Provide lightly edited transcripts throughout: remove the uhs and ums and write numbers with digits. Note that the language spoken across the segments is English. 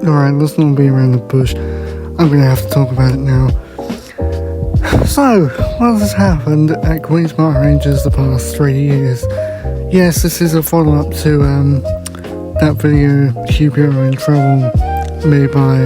Alright, let's not be around the bush. I'm going to have to talk about it now. So, what has happened at Queen's Park Rangers the past 3 years? Yes, this is a follow-up to that video, QPR in trouble, made by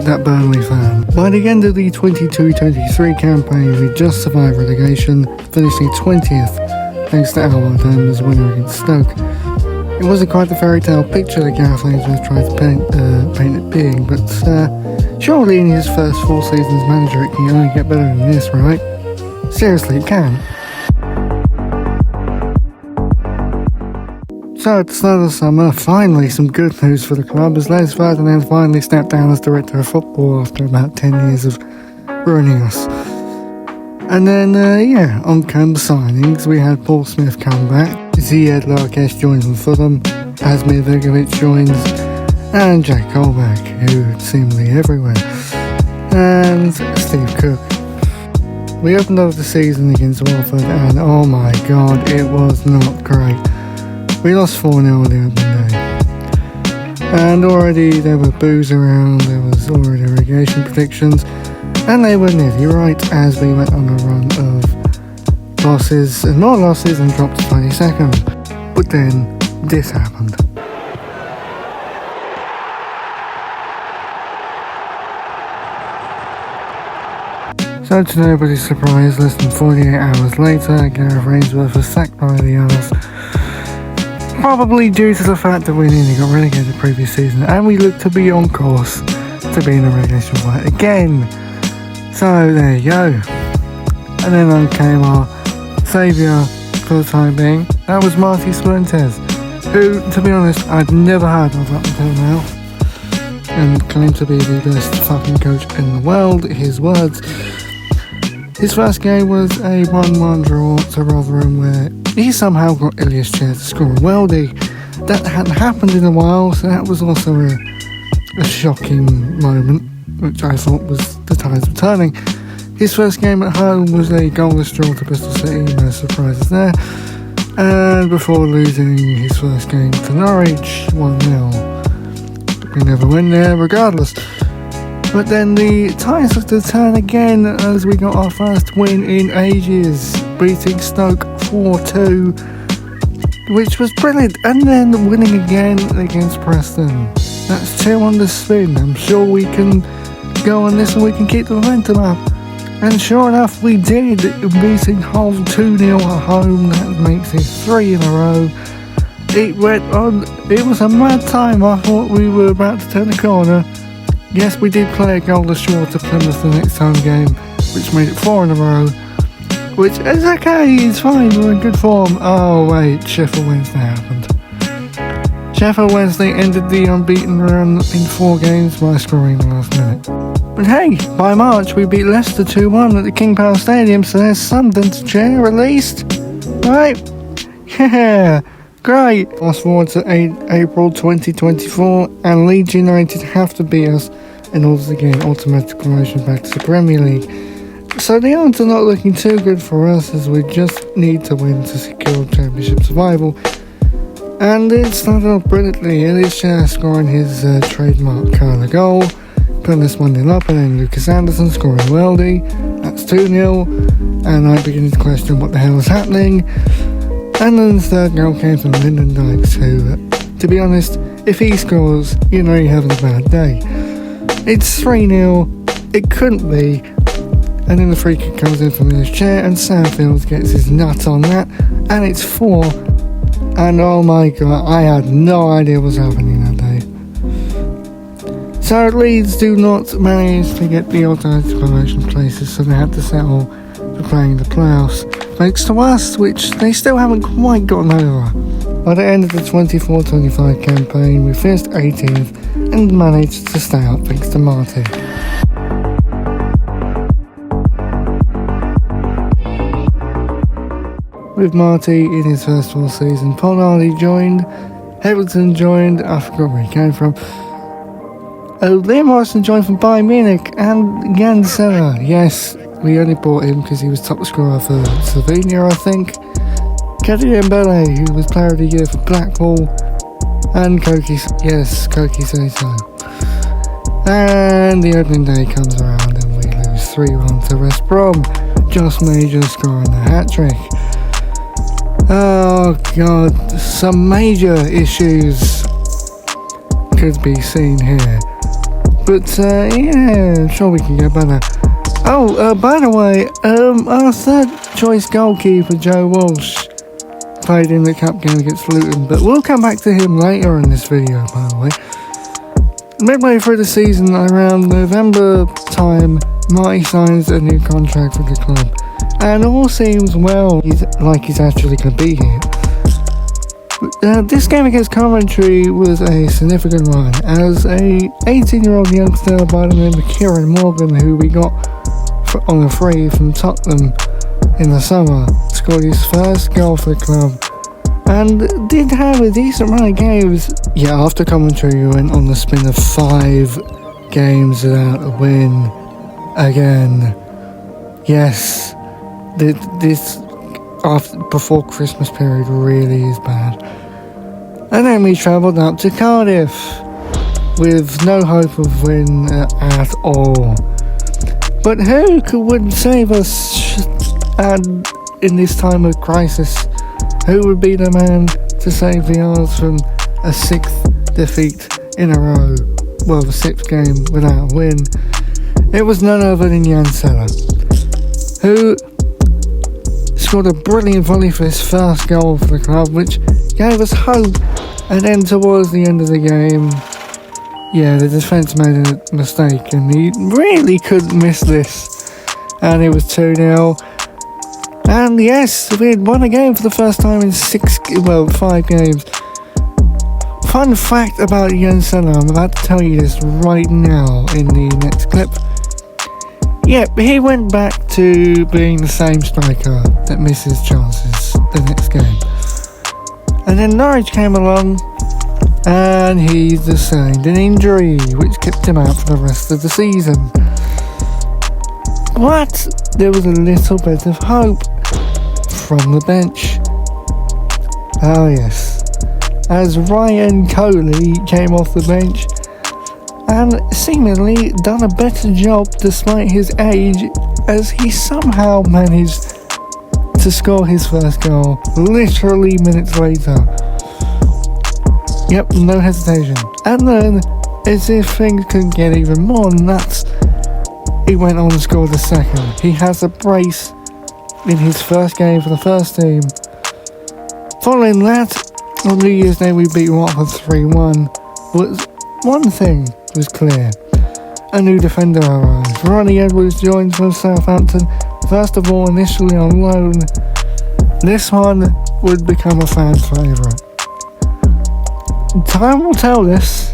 that Burnley fan. By the end of the 22-23 campaign, we just survived relegation, finishing 20th, thanks to Alward as winner against Stoke. It wasn't quite the fairy tale picture that Gareth Ainsworth tried to paint it being, but surely in his first 4 seasons as manager it can only get better than this, right? Seriously, it can. So at the start of the summer, finally some good news for the club as Les Ferdinand finally stepped down as director of football after about 10 years of ruining us. And then, on came the signings. We had Paul Smith come back, Ziyad Larkesh joins from Fulham, Asmir Begovic joins, and Jack Colback, who's seemingly everywhere, and Steve Cook. We opened up the season against Watford and oh my god, it was not great. We lost 4-0 the opening day. And already there were boos around, there was already relegation predictions, and they were nearly right as we went on a run of losses and more losses and dropped to 22nd. But then this happened. So to nobody's surprise, less than 48 hours later, Gareth Ainsworth was sacked by the others. Probably due to the fact that we nearly got relegated the previous season and we looked to be on course to be in a relegation fight again. So there you go. And then on came our saviour for the time being. That was Martí Cifuentes, who, to be honest, I'd never heard of up until now. And claimed to be the best fucking coach in the world, his words. His first game was a 1-1 draw to Rotherham where he somehow got Ilias Chair to score a worldie. That hadn't happened in a while, so that was also a shocking moment, which I thought was the tides were turning. His first game at home was a goalless draw to Bristol City, no surprises there. And before losing his first game to Norwich, 1-0. We never went there regardless. But then the tides have to turn again as we got our first win in ages, beating Stoke 4-2, which was brilliant, and then winning again against Preston. That's 2 on the spin. I'm sure we can go on this and we can keep the momentum up. And sure enough, we did, beating Hull 2-0 at home. That makes it 3 in a row. It went on, it was a mad time. I thought we were about to turn the corner. Yes, we did play a goalless draw to Plymouth the next home game, which made it 4 in a row. Which is okay, it's fine, we're in good form. Oh wait, Sheffield Wednesday happened. Sheffield Wednesday ended the unbeaten run in 4 games by scoring in the last minute. But hey, by March we beat Leicester 2-1 at the King Power Stadium, so there's something to cheer at least. Right? Yeah, great. Fast forward to April 2024 and Leeds United have to beat us in order to gain automatic promotion back to the Premier League. So the odds are not looking too good for us as we just need to win to secure championship survival. And it started off brilliantly, Ilias Chair scoring his trademark Carla goal, putting us 1-0 up, and then Lucas Anderson scoring a worldie, that's 2-0, and I begin to question what the hell is happening. And then the third goal came from Lyndon Dykes, who, to be honest, if he scores, you know you're having a bad day. It's 3-0, it couldn't be. And then the free kick comes in from Ilias Chair and Sam Fields gets his nut on that, and it's 4. And oh my god, I had no idea what was happening that day. So Leeds do not manage to get the automatic promotion places, so they had to settle for playing the playoffs. Thanks to us, which they still haven't quite gotten over. By the end of the 24-25 campaign, we finished 18th and managed to stay up thanks to Martí. With Martí in his first full season, Paul Hardy joined, Everton joined, I forgot where he came from. Liam Morrison joined from Bayern Munich, and Jan Serra, yes, we only bought him because he was top scorer for Slovenia, I think. Kadir Mbele, who was player of the year for Blackpool, And Koki Sato. And the opening day comes around and we lose 3-1 to West Brom. Josh Major scoring a hat-trick. Oh god, some major issues could be seen here. But yeah, I'm sure we can get better. Oh, by the way, our third choice goalkeeper, Joe Walsh, played in the cup game against Luton, but we'll come back to him later in this video, by the way. Midway through the season, around November time, Martí signs a new contract with the club, and all seems well, like he's actually going to be here. This game against Coventry was a significant one, as a 18-year-old youngster by the name of Kieran Morgan, who we got on a free from Tottenham in the summer, scored his first goal for the club and did have a decent run of games. Yeah, after Coventry we went on the spin of 5 games without a win again. Yes, this before Christmas period really is bad. And then we travelled up to Cardiff with no hope of win at all. But who would save us in this time of crisis? Who would be the man to save the Isles from a 6th defeat in a row? Well, the 6th game without a win. It was none other than Jan Seller, who scored a brilliant volley for his first goal for the club, which gave us hope. And then towards the end of the game, yeah, the defence made a mistake and he really couldn't miss this. And it was 2-0. And yes, we had won a game for the first time in 5 games. Fun fact about Jan Seller, I'm about to tell you this right now in the next clip. Yep, he went back to being the same striker that misses chances the next game. And then Norwich came along and he sustained an injury which kept him out for the rest of the season. But there was a little bit of hope from the bench. Oh yes, as Ryan Coley came off the bench and seemingly done a better job despite his age, as he somehow managed to score his first goal literally minutes later. Yep, no hesitation. And then, as if things could get even more nuts, he went on and scored a second. He has a brace in his first game for the first team. Following that, on New Year's Day we beat Watford 3-1. But one thing was clear. A new defender arrived. Ronnie Edwards joins from Southampton, first of all initially on loan. This one would become a fan favourite. Time will tell this.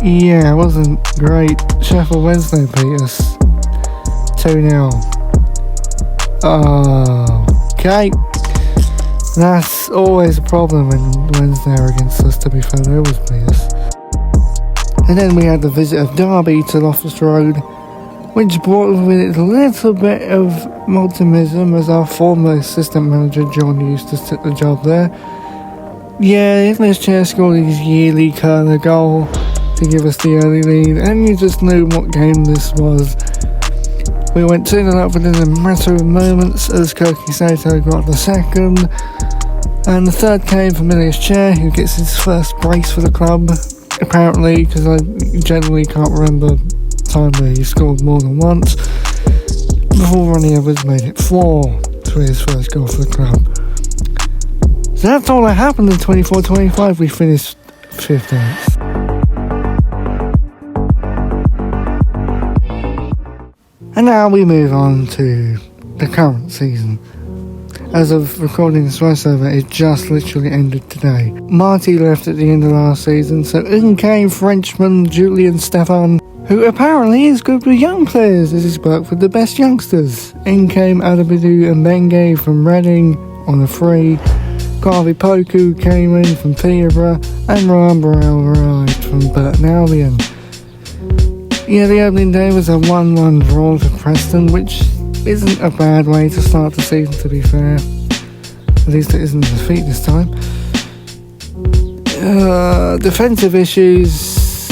Yeah, it wasn't great. Sheffield Wednesday beat us 2-0. Okay. That's always a problem when Wednesday are against us, to be fair. They always beat us. And then we had the visit of Derby to Loftus Road, which brought with it a little bit of optimism as our former assistant manager John Eustace took the job there. Yeah, English chair scored his yearly Kerner goal to give us the early lead, and you just knew what game this was. We went 2-0 up within a matter of moments as Koki Sato got the second, and the third came from Ilias Chair, who gets his first brace for the club, apparently, because I generally can't remember time where he scored more than once, before Ronnie Edwards made it 4 for his first goal for the club. So that's all that happened in 24-25. We finished 15th. And now we move on to the current season. As of recording this voiceover, it just literally ended today. Marty left at the end of last season, so in came Frenchman Julien Stéphan, who apparently is good with young players as he's worked with the best youngsters. In came Adabidou and Mbengue from Reading on a free. Garvey Poku came in from Peterborough, and Ryan Burrell arrived from Burton Albion. Yeah, the opening day was a 1-1 draw to Preston, which isn't a bad way to start the season, to be fair. At least it isn't a defeat this time. defensive issues,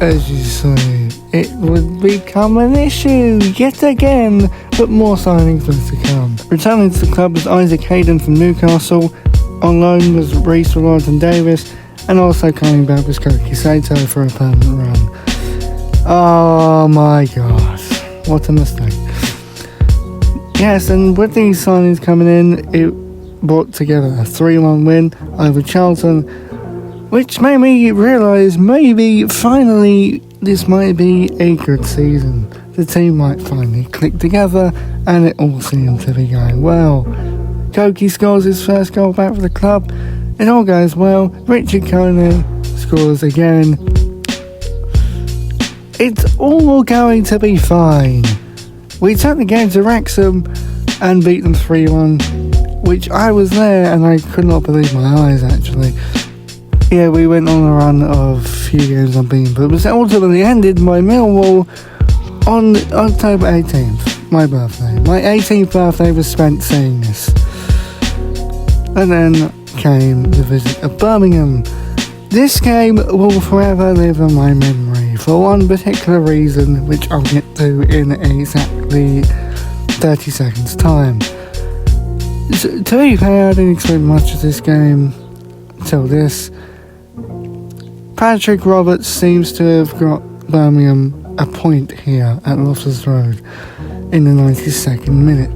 as you say, it would become an issue yet again, but more signings were to come. Returning to the club was Isaac Hayden from Newcastle, on loan was Reece Davis, and also coming back was Koki Sato for a permanent run. Oh my god, what a mistake. Yes, and with these signings coming in, it brought together a 3-1 win over Charlton, which made me realise maybe finally this might be a good season. The team might finally click together and it all seemed to be going well. Koki scores his first goal back for the club. It all goes well. Richard Conan scores again. It's all going to be fine. We took the game to Wrexham and beat them 3-1, which I was there and I could not believe my eyes actually. Yeah, we went on a run of a few games unbeaten, but it was ultimately ended by Millwall on October 18th, my birthday. My 18th birthday was spent seeing this. And then came the visit of Birmingham. This game will forever live in my memory for one particular reason, which I'll get to in exactly 30 seconds time. So, to be fair, I didn't expect much of this game till this. Patrick Roberts seems to have got Birmingham a point here at Loftus Road in the 92nd minute.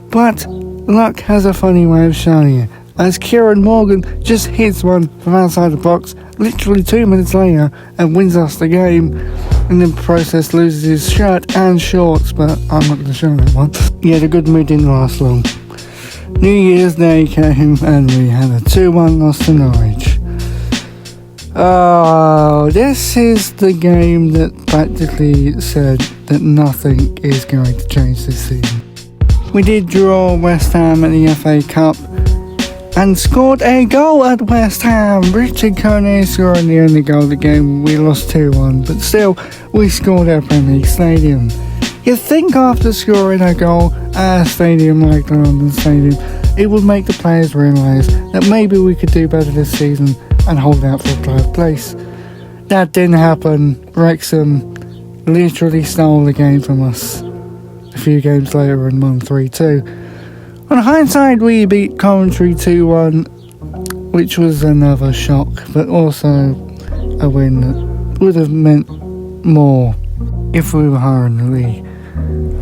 But luck has a funny way of showing it, as Kieran Morgan just hits one from outside the box literally 2 minutes later and wins us the game, and in the process loses his shirt and shorts, but I'm not going to show that one. Yeah, the good mood didn't last long. New Year's Day came and we had a 2-1 loss to Norwich. Oh, this is the game that practically said that nothing is going to change this season. We did draw West Ham at the FA Cup and scored a goal at West Ham. Richard Conan scoring the only goal of the game. We lost 2-1, but still, we scored at Premier League Stadium. You'd think after scoring a goal at a stadium like the London Stadium, it would make the players realise that maybe we could do better this season and hold out for a playoff place. That didn't happen. Wrexham literally stole the game from us a few games later and won 3-2. On hindsight, we beat Coventry 2-1, which was another shock, but also a win that would have meant more if we were higher in the league.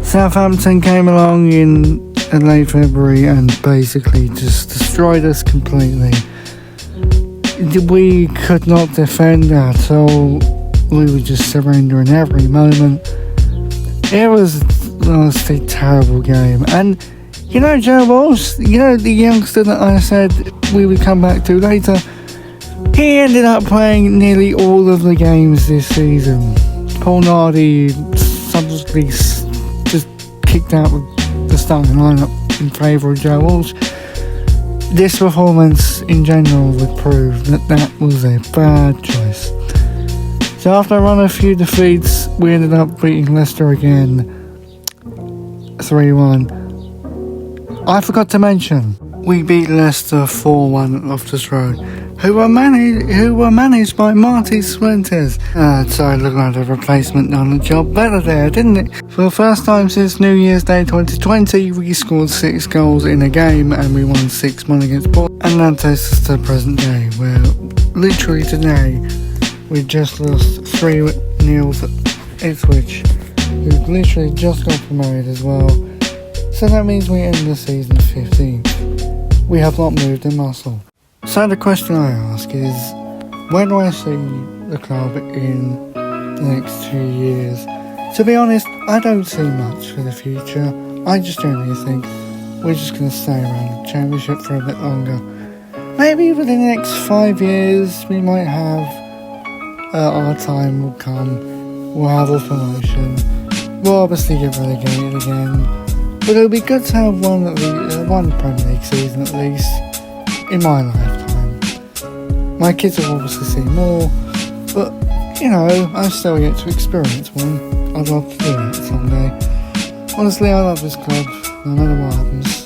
Southampton came along in late February and basically just destroyed us completely. We could not defend at all. We were just surrendering every moment. It was honestly a terrible game. And you know Joe Walsh, the youngster that I said we would come back to later, he ended up playing nearly all of the games this season. Paul Nardi subsequently just kicked out the starting lineup in favour of Joe Walsh. This performance in general would prove that was a bad choice. So after a run of a few defeats, we ended up beating Leicester again 3-1. I forgot to mention, we beat Leicester 4-1 at Loftus Road, who were managed by Martí Cifuentes. So it looked like a replacement done the job better there, didn't it? For the first time since New Year's Day 2020, we scored 6 goals in a game and we won 6-1 against Port. And that takes us to the present day, where literally today we just lost 3-0 to Ipswich, who literally just got promoted as well. So that means we end the season 15th. We have not moved a muscle. So the question I ask is, where do I see the club in the next few years? To be honest, I don't see much for the future. I just generally think we're just going to stay around the Championship for a bit longer. Maybe within the next 5 years we might have, our time will come, we'll have a promotion, we'll obviously get relegated again, but it'll be good to have one Premier League season at least, in my lifetime. My kids will obviously see more, but, I've still yet to experience one. I'd love to do it someday. Honestly, I love this club, no matter what happens.